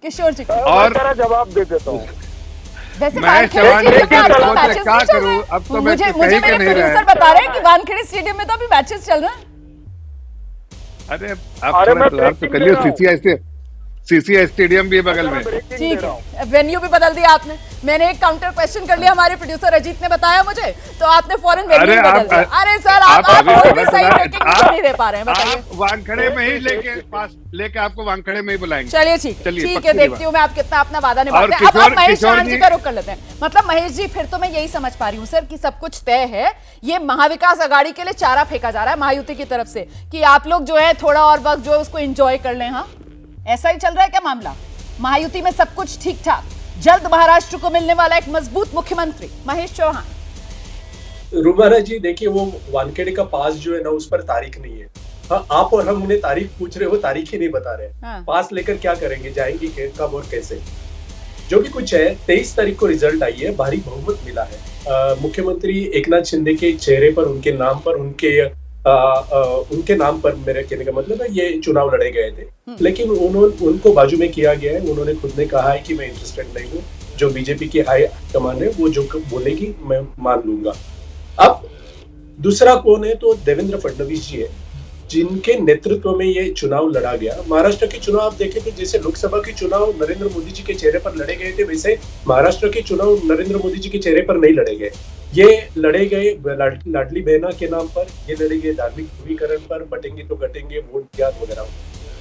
किशोर जी और जवाब दे देता हूँ। वैसे क्या करूँ, अब तो मुझे मेरे प्रोड्यूसर बता रहे हैं कि वानखेड़े स्टेडियम में तो अभी मैचेस चल रहे हैं। अरे आप तो करिए, सीसीआई स्टेडियम भी है बगल में। ठीक है, वेन्यू भी बदल दिया आपने। मैंने एक काउंटर क्वेश्चन कर लिया, हमारे प्रोड्यूसर अजीत ने बताया मुझे, तो आपने फौरन वेन्यू बदल दिया। अरे सर, आप कोई भी सही ब्रेकिंग न्यूज़ नहीं दे पा रहे हैं, बताइए। वानखेड़े में ही लेके आपको वानखेड़े में ही बुलाएंगे। चलिए ठीक है, देखती हूँ मैं आप कितना अपना वादा निभाते हैं। अब आप महेश चौहान जी का रुख कर लेते हैं। मतलब महेश जी, फिर तो मैं यही समझ पा रही हूँ सर कि सब कुछ तय है, ये महाविकास अघाड़ी के लिए चारा फेंका जा रहा है महायुति की तरफ से कि आप लोग जो है थोड़ा और वक्त जो है उसको एंजॉय कर लें। हाँ, ऐसा ही चल रहा है क्या मामला? महायुति में सब कुछ ठीक ठाक, जल्द महाराष्ट्र को मिलने वाला एक मजबूत मुख्यमंत्री। महेश चौहान। रुबारा जी, देखिए, वो वानखेड़े का पास जो है ना, उस पर तारीख नहीं है। हाँ, आप और हम उन्हें तारीख पूछ रहे हो, तारीख ही नहीं बता रहे। हाँ। पास लेकर क्या करेंगे, जाएंगे कब और कैसे? जो भी कुछ है, 23 तारीख को रिजल्ट आई है, भारी बहुमत मिला है। मुख्यमंत्री एकनाथ शिंदे के चेहरे पर, उनके नाम पर, उनके नाम पर, मेरे कहने का मतलब है, ये चुनाव लड़े गए थे। लेकिन उनको बाजू में किया गया है। उन्होंने खुद ने कहा है कि मैं इंटरेस्टेड नहीं हूँ, जो बीजेपी की हाई कमान है वो जो बोलेगी मैं मान लूंगा। अब दूसरा कौन है, तो देवेंद्र फडणवीस जी है, जिनके नेतृत्व में ये चुनाव लड़ा गया। महाराष्ट्र के चुनाव आप देखें तो जैसे लोकसभा के चुनाव नरेंद्र मोदी जी के चेहरे पर लड़े गए थे, वैसे महाराष्ट्र के चुनाव नरेंद्र मोदी जी के चेहरे पर नहीं लड़े गए। ये लड़े गए लाडली बहना के नाम पर, ये लड़े गए धार्मिक ध्रुवीकरण पर, बटेंगे तो घटेंगे, वोट ज्ञात वगैरह,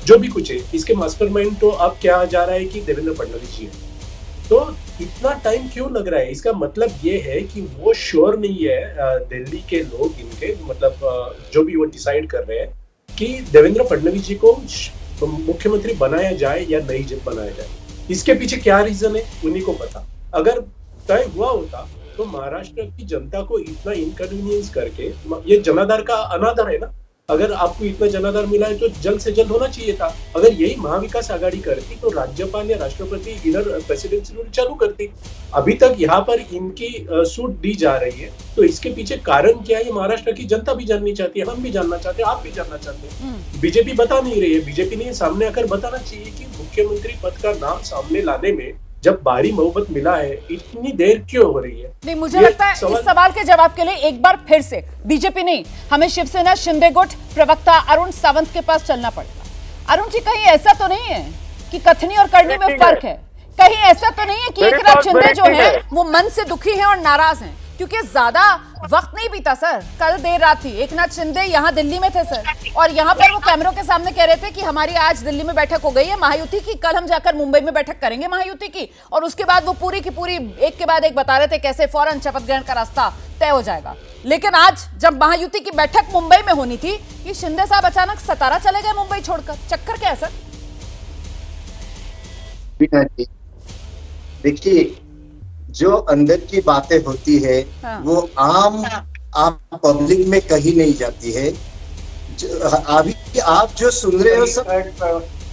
जो भी कुछ है। इसके मास्टरमाइंड तो अब क्या जा रहा है कि देवेंद्र फडणवीस जी है। तो इतना टाइम क्यों लग रहा है? इसका मतलब ये है कि वो श्योर नहीं है, दिल्ली के लोग, इनके मतलब जो भी वो डिसाइड कर रहे हैं कि देवेंद्र फडणवीस जी को मुख्यमंत्री बनाया जाए या नहीं बनाया जाए। इसके पीछे क्या रीजन है, उन्हीं को पता। अगर तय हुआ होता तो महाराष्ट्र की जनता को इतना इनकन्वीनियंस करके, ये जनाधार का अनादर है ना, अगर आपको इतना जनाधार मिला है तो जल्द से जल्द होना चाहिए था। अगर यही महाविकास आघाड़ी करती तो राज्यपाल या राष्ट्रपति इधर प्रेसिडेंसी रूल चालू करती। अभी तक यहाँ पर इनकी सूट दी जा रही है, तो इसके पीछे कारण क्या है, ये महाराष्ट्र की जनता भी जाननी चाहती है, हम भी जानना चाहते हैं, आप भी जानना चाहते हैं। बीजेपी बता नहीं रही है। बीजेपी ने सामने आकर बताना चाहिए कि मुख्यमंत्री पद का नाम सामने लाने में जब भारी बहुमत मिला है, इतनी देर क्यों हो रही है? नहीं, मुझे लगता है इस सवाल के जवाब के लिए एक बार फिर से बीजेपी नहीं, हमें शिवसेना शिंदे गुट प्रवक्ता अरुण सावंत के पास चलना पड़ेगा। अरुण जी, कहीं ऐसा तो नहीं है कि कथनी और करनी में फर्क है? कहीं ऐसा तो नहीं है कि एकनाथ शिंदे जो है वो मन से दुखी है और नाराज हैं? क्योंकि ज्यादा वक्त नहीं बीता सर, कल देर रात थी, एकनाथ शिंदे यहाँ दिल्ली में थे सर, और यहाँ पर वो कैमरों के सामने कह रहे थे कि हमारी आज दिल्ली में बैठक हो गई है महायुति की, कल हम जाकर मुंबई में बैठक करेंगे महायुति की, और उसके बाद वो पूरी की पूरी एक के बाद एक बता रहे थे कैसे फौरन शपथ ग्रहण का रास्ता तय हो जाएगा। लेकिन आज जब महायुति की बैठक मुंबई में होनी थी, कि शिंदे साहब अचानक सतारा चले गए मुंबई छोड़कर, चक्कर क्या है सर? देखिए, जो अंदर की बातें होती है वो आम पब्लिक में कहीं नहीं जाती है। अभी आप जो सुन रहे हो सब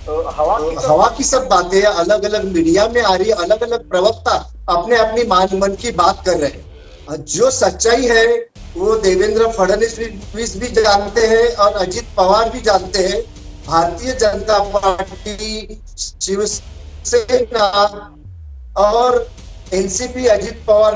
हवा की सब बातें अलग अलग मीडिया में आ रही है, अलग अलग प्रवक्ता अपने अपनी मन की बात कर रहे हैं। जो सच्चाई है वो देवेंद्र फडणवीस भी जानते हैं और अजित पवार भी जानते हैं। भारतीय जनता पार्टी, शिवसेना और एनसीपी, अजित पवार,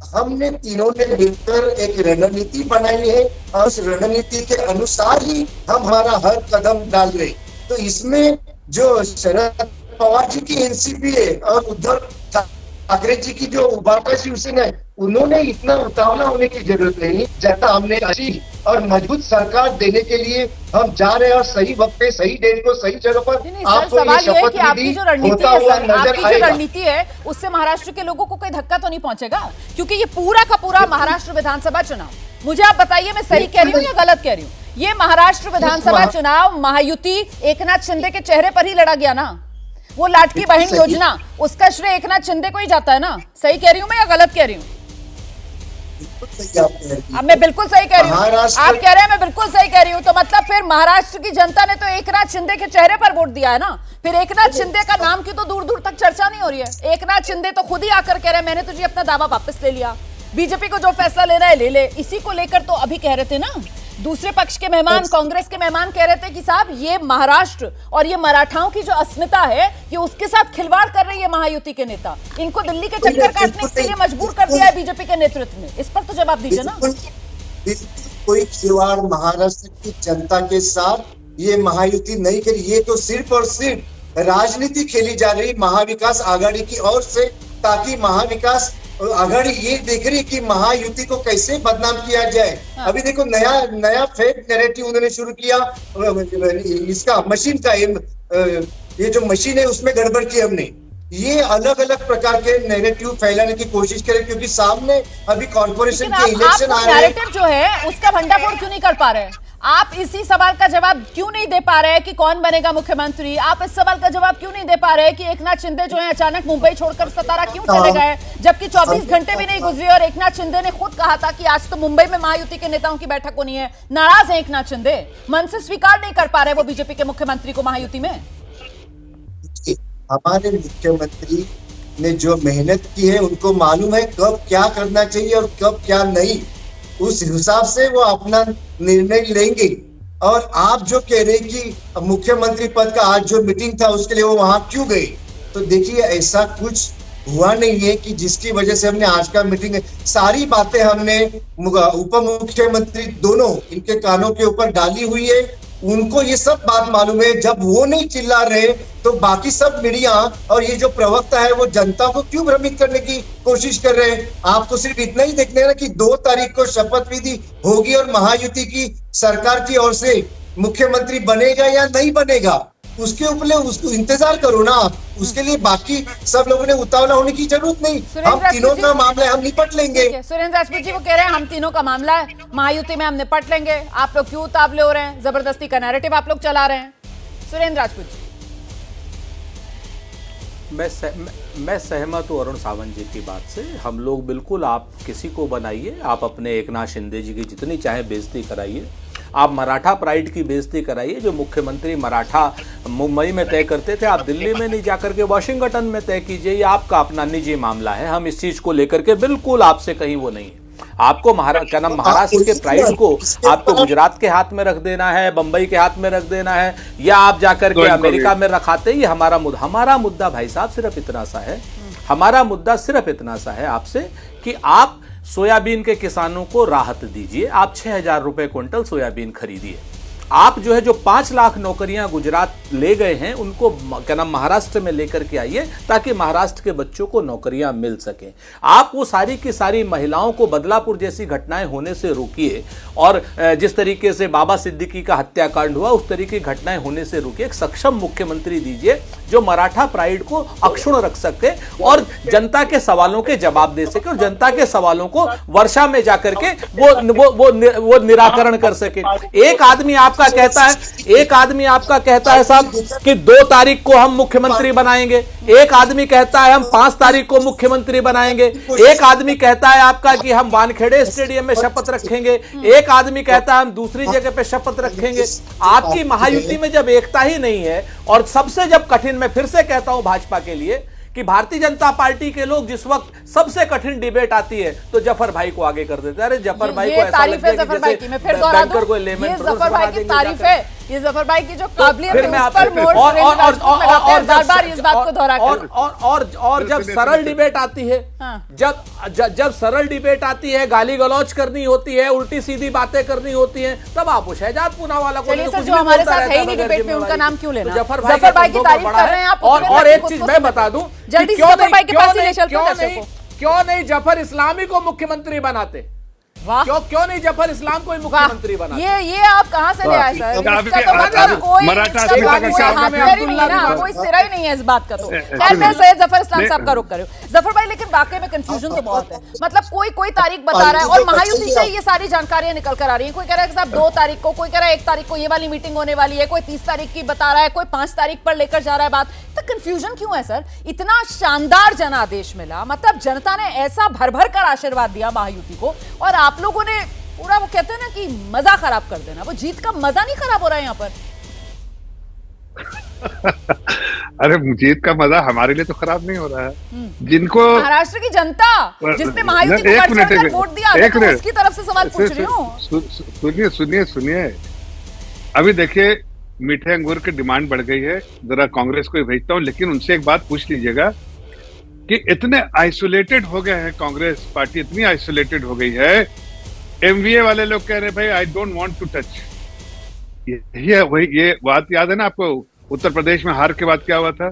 हमने तीनों ने मिलकर एक रणनीति बनाई है और उस रणनीति के अनुसार ही हम हमारा हर कदम डाल रहे। तो इसमें जो शरद पवार जी की एनसीपी है और उद्धव ठाकरे जी की जो उभारता शिवसेना है, उन्होंने इतना उतावला होने की जरूरत नहीं। जैसा हमने अच्छी और मजबूत सरकार देने के लिए हम जा रहे हैं और सही वक्त पे सही डेट को सही जगह पर आपको ये शपथ आपकी जो रणनीति है सर, आपकी जो रणनीति है उससे महाराष्ट्र के लोगों को कोई धक्का तो नहीं पहुंचेगा? क्योंकि ये पूरा का पूरा महाराष्ट्र विधानसभा चुनाव, मुझे आप बताइए मैं सही कह रही हूँ या गलत कह रही हूँ? ये महाराष्ट्र विधानसभा चुनाव महायुति एकनाथ शिंदे के चेहरे पर ही लड़ा गया ना। वो लाटकी बहन योजना, उसका श्रेय एकनाथ शिंदे को ही जाता है ना। सही कह रही हूँ मैं या गलत कह रही हूँ? अब मैं बिल्कुल सही कह रही हूँ, आप कह रहे हैं मैं बिल्कुल सही कह रही हूँ। तो मतलब फिर महाराष्ट्र की जनता ने तो एकनाथ शिंदे के चेहरे पर वोट दिया है ना। फिर एकनाथ शिंदे का नाम की तो दूर दूर तक चर्चा नहीं हो रही है। एकनाथ शिंदे तो खुद ही आकर कह रहे हैं मैंने तुझे अपना दावा वापस ले लिया, बीजेपी को जो फैसला लेना है ले ले। इसी को लेकर तो अभी कह रहे थे ना दूसरे पक्ष के मेहमान, कांग्रेस के मेहमान कह रहे थे कि साहब ये महाराष्ट्र और ये मराठाओं की जो अस्मिता है ये उसके साथ खिलवाड़ कर रही है महायुति के नेता। इनको दिल्ली के चक्कर काटने के लिए मजबूर कर दिया है बीजेपी के नेतृत्व ने। इस पर तो जवाब दीजिए ना। कोई खिलवाड़ महाराष्ट्र की जनता के साथ ये महायुति नहीं करी। ये तो सिर्फ और सिर्फ राजनीति खेली जा रही महाविकास आघाड़ी की ओर से, ताकि महाविकास आघाड़ी ये देख रही है कि महायुति को कैसे बदनाम किया जाए। अभी देखो नया फेक नैरेटिव उन्होंने शुरू किया, इसका मशीन का ये जो मशीन है उसमें गड़बड़ की हमने। ये अलग अलग प्रकार के नैरेटिव फैलाने की कोशिश करें, क्योंकि सामने अभी कॉर्पोरेशन के इलेक्शन आ रहे हैं। नैरेटिव जो है उसका भंडाफोड़ क्यों नहीं कर पा रहे? आप इसी सवाल का जवाब क्यों नहीं दे पा रहे कि कौन बनेगा मुख्यमंत्री? आप इस सवाल का जवाब क्यों नहीं दे पा रहे कि एकनाथ शिंदे जो है अचानक मुंबई छोड़कर सतारा क्यों चले गए, जबकि 24 घंटे भी नहीं गुजरे और एकनाथ शिंदे ने खुद कहा था कि आज तो मुंबई में महायुति के नेताओं की बैठक होनी है। नाराज है एकनाथ शिंदे, मन से स्वीकार नहीं कर पा रहे वो बीजेपी के मुख्यमंत्री को महायुति में। हमारे मुख्यमंत्री ने जो मेहनत की है उनको मालूम है कब क्या करना चाहिए और कब क्या नहीं। उस हिसाब से वो अपना निर्णय लेंगे। और आप जो कह रहे कि मुख्यमंत्री पद का आज जो मीटिंग था उसके लिए वो वहां क्यों गए, तो देखिए ऐसा कुछ हुआ नहीं है कि जिसकी वजह से हमने आज का मीटिंग, सारी बातें हमने उप मुख्यमंत्री दोनों इनके कानों के ऊपर डाली हुई है। उनको ये सब बात मालूम है। जब वो नहीं चिल्ला रहे तो बाकी सब मीडिया और ये जो प्रवक्ता है वो जनता को क्यों भ्रमित करने की कोशिश कर रहे हैं? आपको सिर्फ इतना ही देखना है ना कि 2 तारीख को शपथ विधि होगी और महायुति की सरकार की ओर से मुख्यमंत्री बनेगा या नहीं बनेगा, उसके ऊपर उसको इंतजार करो ना। उसके लिए बाकी सब लोगों ने उतावला होने की जरूरत नहीं। हम तीनों का मामला है, हम निपट लेंगे। सुरेंद्र राजपूत जी वो कह रहे हैं हम तीनों का मामला है, महायुति में हम निपट लेंगे। आप लोग क्यों उतावले हो रहे हैं? जबरदस्ती का नैरेटिव आप लोग चला रहे हैं। सुरेंद्र राजपूत जी, मैं सहमत हूँ अरुण सावंत जी की बात से। हम लोग बिल्कुल, आप किसी को बनाइए, आप अपने एकनाथ शिंदे जी की जितनी चाहे बेइज्जती कराइए, आप मराठा प्राइड की बेइज्जती कराइए। जो मुख्यमंत्री मराठा मुंबई में तय करते थे, आप दिल्ली में नहीं जाकर के वाशिंगटन में तय कीजिए। ये आपका अपना निजी मामला है, हम इस चीज को लेकर के बिल्कुल आपसे कहीं वो नहीं है। आपको महाराष्ट्र के प्राइड को आपको गुजरात के हाथ में रख देना है, बंबई के हाथ में रख देना है, या आप जाकर के अमेरिका में रखाते। ये हमारा मुद्दा भाई साहब सिर्फ इतना सा है, हमारा मुद्दा सिर्फ इतना सा है आपसे कि आप सोयाबीन के किसानों को राहत दीजिए। आप 6,000 रुपए क्विंटल सोयाबीन खरीदिए। आप जो है जो 5 लाख नौकरियां गुजरात ले गए हैं उनको क्या नाम महाराष्ट्र में लेकर के आइए, ताकि महाराष्ट्र के बच्चों को नौकरियां मिल सकें। आप वो सारी की सारी महिलाओं को बदलापुर जैसी घटनाएं होने से रोकिए, और जिस तरीके से बाबा सिद्दीकी का हत्याकांड हुआ उस तरीके की घटनाएं होने से रोकिए। एक सक्षम मुख्यमंत्री दीजिए जो मराठा प्राइड को अक्षुण्ण रख सके और जनता के सवालों के जवाब दे सके, और जनता के सवालों को वर्षा में जाकर के वो निराकरण कर सके। एक आदमी आप आपका कहता है, एक आदमी आपका कहता है साहब कि 2 तारीख को हम मुख्यमंत्री बनाएंगे, एक आदमी कहता है हम 5 तारीख को मुख्यमंत्री बनाएंगे, एक आदमी कहता है आपका कि हम वानखेड़े स्टेडियम में शपथ रखेंगे, एक आदमी कहता है हम दूसरी जगह पे शपथ रखेंगे। आपकी महायुति में जब एकता ही नहीं है, और सबसे जब कठिन, मैं फिर से कहता हूं भाजपा के लिए कि भारतीय जनता पार्टी के लोग जिस वक्त सबसे कठिन डिबेट आती है तो जफर भाई को आगे कर देते हैं। अरे जफर भाई को ऐसा लगता है जफर भाई की, मैं फिर दोहरा दूं, ये जफर भाई की तारीफ है, ये जफर भाई की जो काबिलियत है उस पर मोड़ बार-बार इस बात को दोहरा कर, और जब सरल डिबेट आती है, जब सरल डिबेट आती है, गाली गलौज करनी होती है, उल्टी सीधी बातें करनी होती है, तब आप शहजाद पूनावाला को जो हमारे साथ है ही नहीं डिबेट में, उनका नाम क्यों लेना? जफर भाई की तारीफ कर रहे हैं आप। और एक चीज मैं बता दूं, जल्दी से जफर भाई के पास ही ले चलते हैं। क्यों नहीं जफर इस्लामी को मुख्यमंत्री बनाते? क्यों नहीं जफर इस्लाम को मुख्यमंत्री बना? ये आप कहां से ले आए सर? इसका तो मतलब कोई सिरा ही नहीं है इस बात का। तो खैर मैं सैयद जफर इस्लाम साहब का रुख कर रही हूं। जफर भाई, लेकिन वाकई में कंफ्यूजन तो बहुत है। मतलब कोई तारीख बता रहा है और महायुति से ये सारी जानकारियां निकल कर आ रही हैं। कोई कह रहा है कि साहब 2 तारीख को, कोई कह रहा है 1 तारीख को ये वाली मीटिंग होने वाली है, कोई 30 तारीख की बता रहा है, कोई 5 तारीख पर लेकर जा रहा है बात। तो कंफ्यूजन क्यों है सर? इतना शानदार जनादेश मिला, मतलब जनता ने ऐसा भर भर कर आशीर्वाद दिया महायुति को, और आप लोगों ने पूरा, वो कहते हैं ना कि मजा खराब कर देना। वो जीत का मजा नहीं खराब हो रहा है यहाँ पर। अरे जीत का मजा हमारे लिए तो खराब नहीं हो रहा है। जिनको महाराष्ट्र की जनता जिसने महायुति को बढ़-चढ़कर वोट दिया, तो उसकी तरफ से सवाल पूछ रही हूँ। सुनिए, अभी देखिए मीठे अंगूर की डिमांड बढ़ गई है। जरा कांग्रेस को ही भेजता हूँ, लेकिन उनसे एक बात पूछ लीजिएगा कि इतने आइसोलेटेड हो गए हैं, कांग्रेस पार्टी इतनी आइसोलेटेड हो गई है। एमवीए वाले लोग कह रहे हैं भाई I don't want to touch. ये बात याद है ना आपको, उत्तर प्रदेश में हार के बाद क्या हुआ था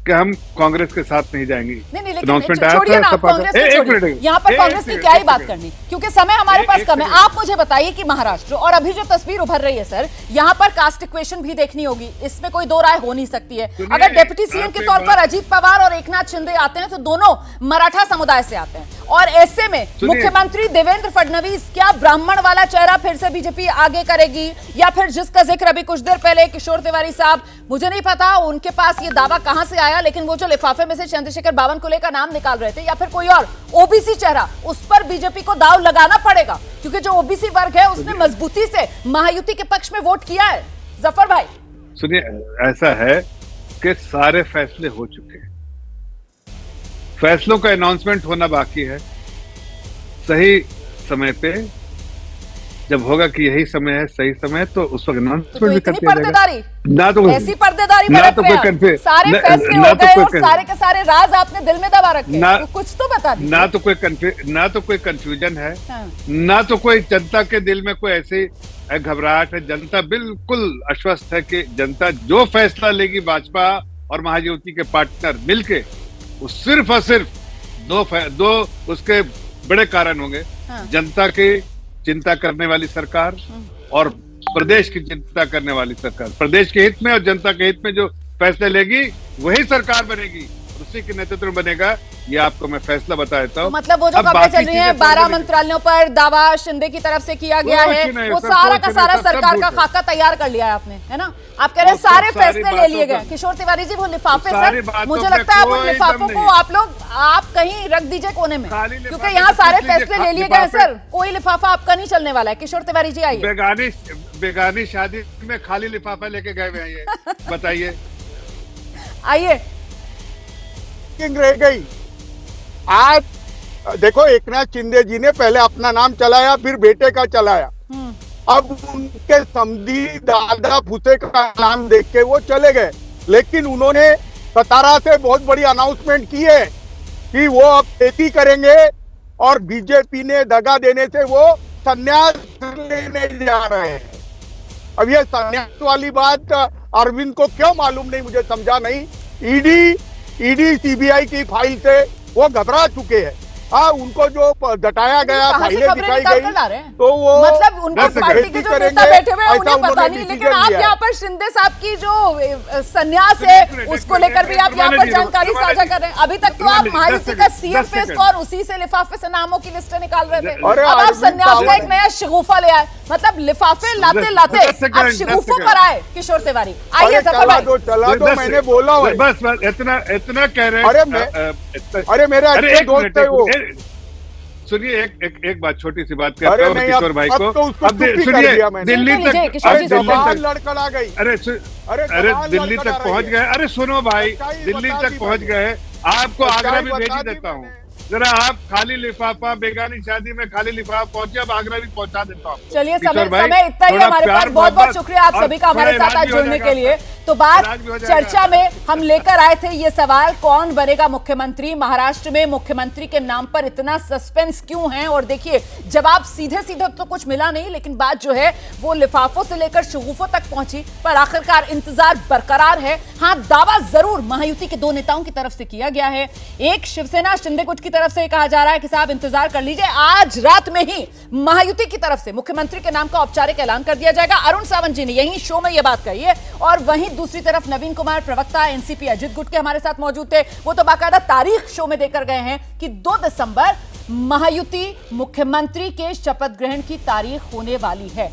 कि हम कांग्रेस के साथ नहीं जाएंगे। नहीं, छोड़िए ना आप कांग्रेस को, छोड़िए। यहाँ पर कांग्रेस की क्या ही बात करनी, क्योंकि समय हमारे पास कम है। आप मुझे बताइए कि महाराष्ट्र और अभी जो तस्वीर उभर रही है सर, यहाँ पर कास्ट इक्वेशन भी देखनी होगी, इसमें कोई दो राय हो नहीं सकती है। अगर डिप्टी सीएम के तौर पर अजीत पवार और एकनाथ शिंदे आते हैं तो दोनों मराठा समुदाय से आते हैं, और ऐसे में मुख्यमंत्री देवेंद्र फडणवीस, क्या ब्राह्मण वाला चेहरा फिर से बीजेपी आगे करेगी, या फिर जिसका जिक्र अभी कुछ देर पहले किशोर तिवारी साहब, मुझे नहीं पता उनके पास ये दावा कहां से आया, लेकिन वो जो लिफाफे में से चंद्रशेखर बावनकुले का नाम निकाल रहे थे, या फिर कोई और ओबीसी चेहरा, उस पर बीजेपी को दाव लगाना पड़ेगा, क्योंकि जो ओबीसी वर्ग है उसने मजबूती से महायुति के पक्ष में वोट किया है। जफर भाई सुनिए, ऐसा है कि सारे फैसले हो चुके हैं, फैसलों का अनाउंसमेंट होना बाकी है। सही समय पे जब होगा कि यही समय है, सही समय, तो उस वक्त अनाउंसमेंट भी करते पर्देदारी ना, तो ऐसी पर्देदारी सारे फैसले हो गए और सारे के सारे राज आपने दिल में दबा रखे हैं, कुछ तो बता दीजिए। ना तो कोई कंफ्यूजन है, ना तो कोई जनता के दिल में कोई ऐसी घबराहट है। जनता बिल्कुल आश्वस्त है कि जनता जो फैसला लेगी, भाजपा और महायुति के पार्टनर मिलके, वो सिर्फ और सिर्फ दो उसके बड़े कारण होंगे। जनता की चिंता करने वाली सरकार और प्रदेश की चिंता करने वाली सरकार। प्रदेश के हित में और जनता के हित में जो फैसले लेगी वही सरकार बनेगी, उसी के नेतृत्व में बनेगा। ये आपको मैं फैसला बता देता हूँ। मतलब वो जो खबरें चल रही हैं 12 मंत्रालयों पर दावा शिंदे की तरफ से किया गया है, वो सारा का सारा सरकार का खाका तैयार कर लिया है आपने, है ना? आप कह रहे हैं सारे फैसले ले लिए गए। किशोर तिवारी जी, वो लिफाफे सर, मुझे लगता है उन लिफाफों को आप कहीं रख दीजिए कोने में, क्योंकि यहाँ सारे फैसले ले लिए गए सर। कोई लिफाफा आपका नहीं चलने वाला है। किशोर तिवारी जी आइए। बेगानी शादी में खाली लिफाफा लेके गए हुए हैं, बताइए। आइए। रह गई आज देखो, एकनाथ शिंदे जी ने पहले अपना नाम चलाया, फिर बेटे का चलाया, अब उनके समधी दादा फूसे का नाम देख के वो चले गए, लेकिन उन्होंने सतारा से बहुत बड़ी अनाउंसमेंट की है कि वो अब खेती करेंगे, और बीजेपी ने दगा देने से वो संन्यास लेने जा रहे हैं। अब ये संन्यास वाली बात अरविंद को क्यों मालूम नहीं, मुझे समझा नहीं। ईडी सीबीआई की फाइल से वो घबरा चुके हैं। हाँ, उनको जो डटाया गया, फाइलें दिखाई गई, तो वो मतलब उनकी पार्टी के जो नेता बैठे हुए हैं उन्हें पता नहीं, लेकिन आप यहाँ पर शिंदे साहब की जो संन्यास है उसको लेकर भी आप यहाँ पर जानकारी साझा कर रहे हैं। अभी तक तो आप महायुति का सीएम फेस और उसी से लिफाफे से नामों की लिस्टें निकाल रहे थे, अब आप संन्यास का एक नया शगुफा ले आए, मतलब लिफाफे लाते लाते अब शगुफों पर आए किशोर तिवारी। आइए जफर भाई। चला दो मैंने बोला है। बस इतना कह रहे हैं। अरे मेरे अच्छे दोस्त है वो। सुनिए एक बात, छोटी सी बात करता हूँ किशोर भाई को। अब सुनिए, दिल्ली तक लड़खड़ा गई। अरे दिल्ली तक पहुंच गए। अरे सुनो भाई, दिल्ली तक पहुंच गए, आपको आगरा भी भेज देता हूँ। जरा आप खाली लिफाफा, बेगानी शादी में खाली लिफाफा पहुंचे, अब आगरा भी पहुंचा देता हूँ। चलिए समय इतना ही हमारे पास। बहुत बहुत शुक्रिया आप सभी का हमारे साथ आज जुड़ने के लिए। तो बात चर्चा में हम लेकर आए थे ये सवाल, कौन बनेगा मुख्यमंत्री। महाराष्ट्र में मुख्यमंत्री के नाम पर इतना सस्पेंस क्यों है? और देखिए जवाब सीधे सीधे तो कुछ मिला नहीं, लेकिन बात जो है वो लिफाफों से लेकर शगुफों तक पहुंची। पर आखिरकार इंतजार बरकरार है। हाँ, दावा जरूर महायुति के दो नेताओं की तरफ से किया गया है। एक शिवसेना शिंदे गुट की तरफ से कहा जा रहा है कि साहब इंतजार कर लीजिए, आज रात में ही महायुति की तरफ से मुख्यमंत्री के नाम का औपचारिक ऐलान कर दिया जाएगा। अरुण सावंत जी ने यही शो में यह बात कही है। और वहीं दूसरी तरफ नवीन कुमार, प्रवक्ता एनसीपी अजित गुट के हमारे साथ मौजूद थे। वो तो बाकायदा तारीख शो में देकर गए हैं कि 2 दिसंबर महायुति मुख्यमंत्री के शपथ ग्रहण की तारीख होने वाली है।